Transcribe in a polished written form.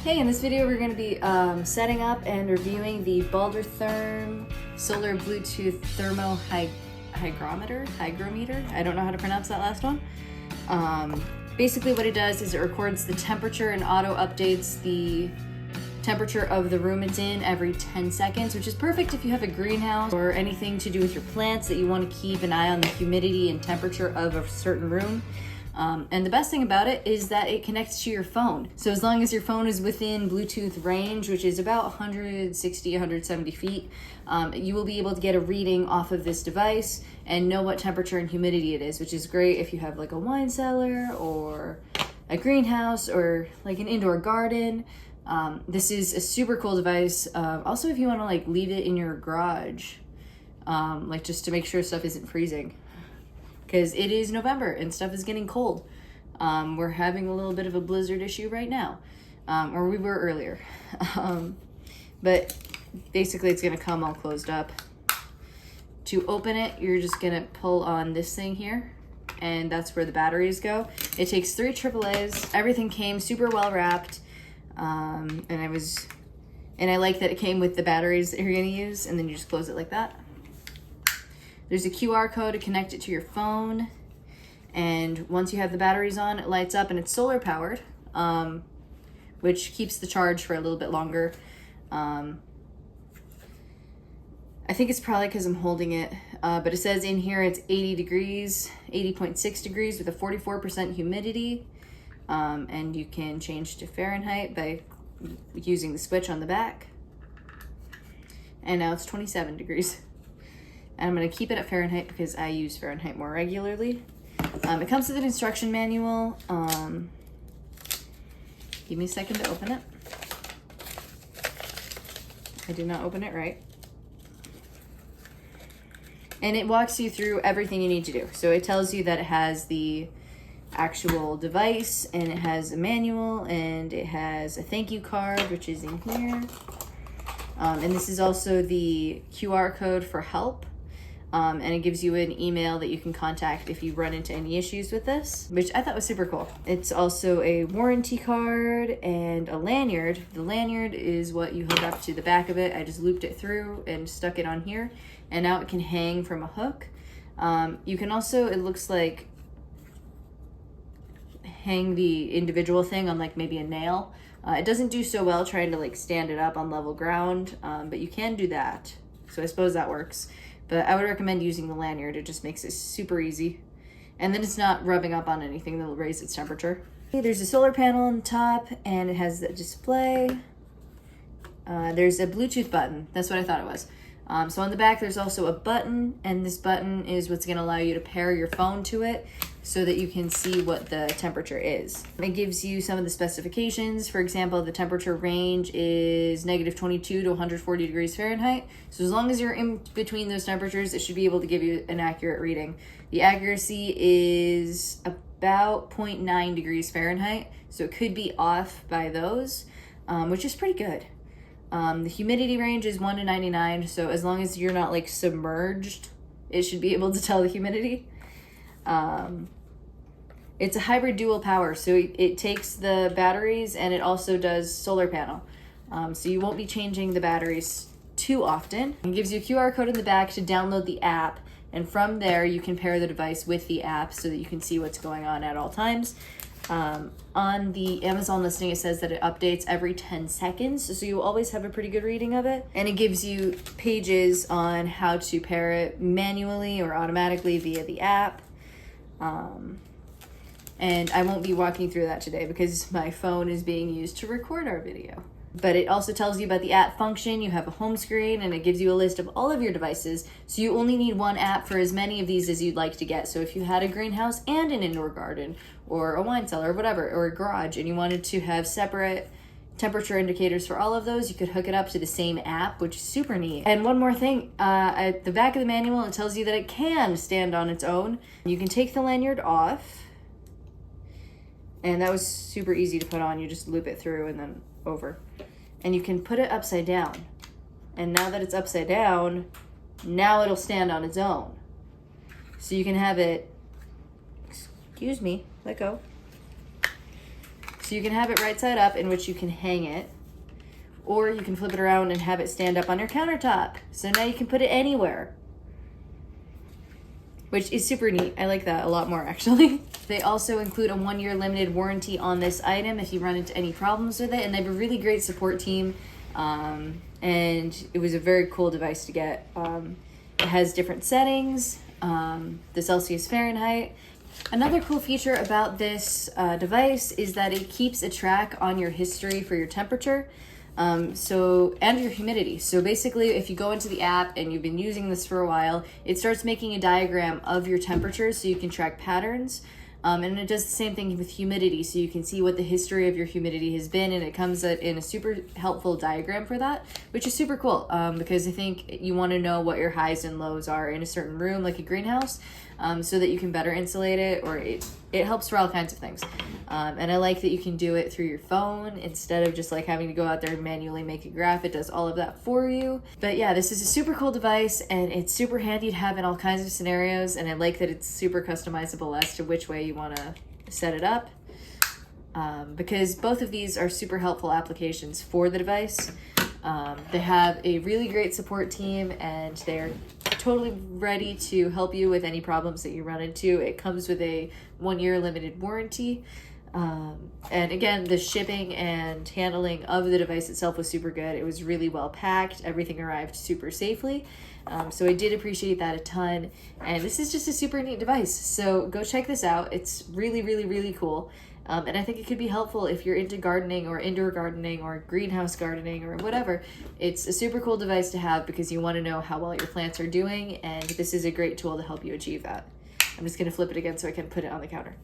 Hey, in this video we're going to be setting up and reviewing the BaldrTherm Solar Bluetooth Hygrometer. I don't know how to pronounce that last one. Basically what it does is it records the temperature and auto updates the temperature of the room it's in every 10 seconds, which is perfect if you have a greenhouse or anything to do with your plants that you want to keep an eye on the humidity and temperature of a certain room. And the best thing about it is that it connects to your phone. So as long as your phone is within Bluetooth range, which is about 160, 170 feet, you will be able to get a reading off of this device and know what temperature and humidity it is, which is great if you have like a wine cellar or a greenhouse or like an indoor garden. This is a super cool device. Also, if you want to like leave it in your garage, like just to make sure stuff isn't freezing. Because it is November and stuff is getting cold. We're having a little bit of a blizzard issue right now, or we were earlier. But basically it's gonna come all closed up. To open it, you're just gonna pull on this thing here, and that's where the batteries go. It takes 3 AAAs. Everything came super well wrapped, and I like that it came with the batteries that you're gonna use, and then you just close it like that. There's a QR code to connect it to your phone, and once you have the batteries on, it lights up and it's solar powered, which keeps the charge for a little bit longer. I think it's probably because I'm holding it, but it says in here it's 80 degrees, 80.6 degrees with a 44% humidity, and you can change to Fahrenheit by using the switch on the back. And now it's 27 degrees. And I'm going to keep it at Fahrenheit because I use Fahrenheit more regularly. It comes with an instruction manual. Give me a second to open it. I did not open it right. And it walks you through everything you need to do. So it tells you that it has the actual device, and it has a manual, and it has a thank you card, which is in here. And this is also the QR code for help. And it gives you an email that you can contact if you run into any issues with this, which I thought was super cool. It's also a warranty card and a lanyard. The lanyard is what you hook up to the back of it. I just looped it through and stuck it on here, and now it can hang from a hook. You can also, it looks like, hang the individual thing on like maybe a nail. It doesn't do so well trying to like stand it up on level ground, but you can do that. So I suppose that works. But I would recommend using the lanyard. It just makes it super easy. And then it's not rubbing up on anything that'll raise its temperature. There's a solar panel on the top, and it has the display. There's a Bluetooth button. That's what I thought it was. So on the back, there's also a button, and this button is what's gonna allow you to pair your phone to it so that you can see what the temperature is. It gives you some of the specifications. For example, the temperature range is -22 to 140 degrees Fahrenheit. So as long as you're in between those temperatures, it should be able to give you an accurate reading. The accuracy is about 0.9 degrees Fahrenheit, so it could be off by those, which is pretty good. The humidity range is 1 to 99, so as long as you're not like submerged, it should be able to tell the humidity. It's a hybrid dual power, so it takes the batteries and it also does solar panel. So you won't be changing the batteries too often. It gives you a QR code in the back to download the app, and from there you can pair the device with the app so that you can see what's going on at all times. On the Amazon listing, it says that it updates every 10 seconds, so you always have a pretty good reading of it. And it gives you pages on how to pair it manually or automatically via the app. And I won't be walking through that today because my phone is being used to record our video. But it also tells you about the app function. You have a home screen, and it gives you a list of all of your devices. So you only need one app for as many of these as you'd like to get. So if you had a greenhouse and an indoor garden or a wine cellar or whatever, or a garage, and you wanted to have separate temperature indicators for all of those, you could hook it up to the same app, which is super neat. And one more thing, at the back of the manual, it tells you that it can stand on its own. You can take the lanyard off, and that was super easy to put on. You just loop it through and then over. And you can put it upside down. And now that it's upside down, now it'll stand on its own. So you can have it, excuse me, let go. So So you can have it right side up, in which you can hang it, or you can flip it around and have it stand up on your countertop. So now you can put it anywhere, which is super neat. I like that a lot more, actually. They also include a 1-year limited warranty on this item if you run into any problems with it, and they have a really great support team, and it was a very cool device to get. It has different settings, the Celsius, Fahrenheit. Another cool feature about this device is that it keeps a track on your history for your temperature, and your humidity. So basically, if you go into the app and you've been using this for a while, it starts making a diagram of your temperature so you can track patterns. And it does the same thing with humidity, so you can see what the history of your humidity has been, and it comes in a super helpful diagram for that, which is super cool, because I think you want to know what your highs and lows are in a certain room, like a greenhouse, so that you can better insulate it, or it helps for all kinds of things. And I like that you can do it through your phone instead of just like having to go out there and manually make a graph. It does all of that for you. But yeah, this is a super cool device, and it's super handy to have in all kinds of scenarios, and I like that it's super customizable as to which way you want to set it up, because both of these are super helpful applications for the device. They have a really great support team, and they're totally ready to help you with any problems that you run into. It comes with a 1-year limited warranty. And again, the shipping and handling of the device itself was super good. It was really well packed. Everything arrived super safely. So I did appreciate that a ton. And this is just a super neat device. So go check this out. It's really, really, really cool. And I think it could be helpful if you're into gardening or indoor gardening or greenhouse gardening or whatever. It's a super cool device to have because you want to know how well your plants are doing. And this is a great tool to help you achieve that. I'm just going to flip it again so I can put it on the counter.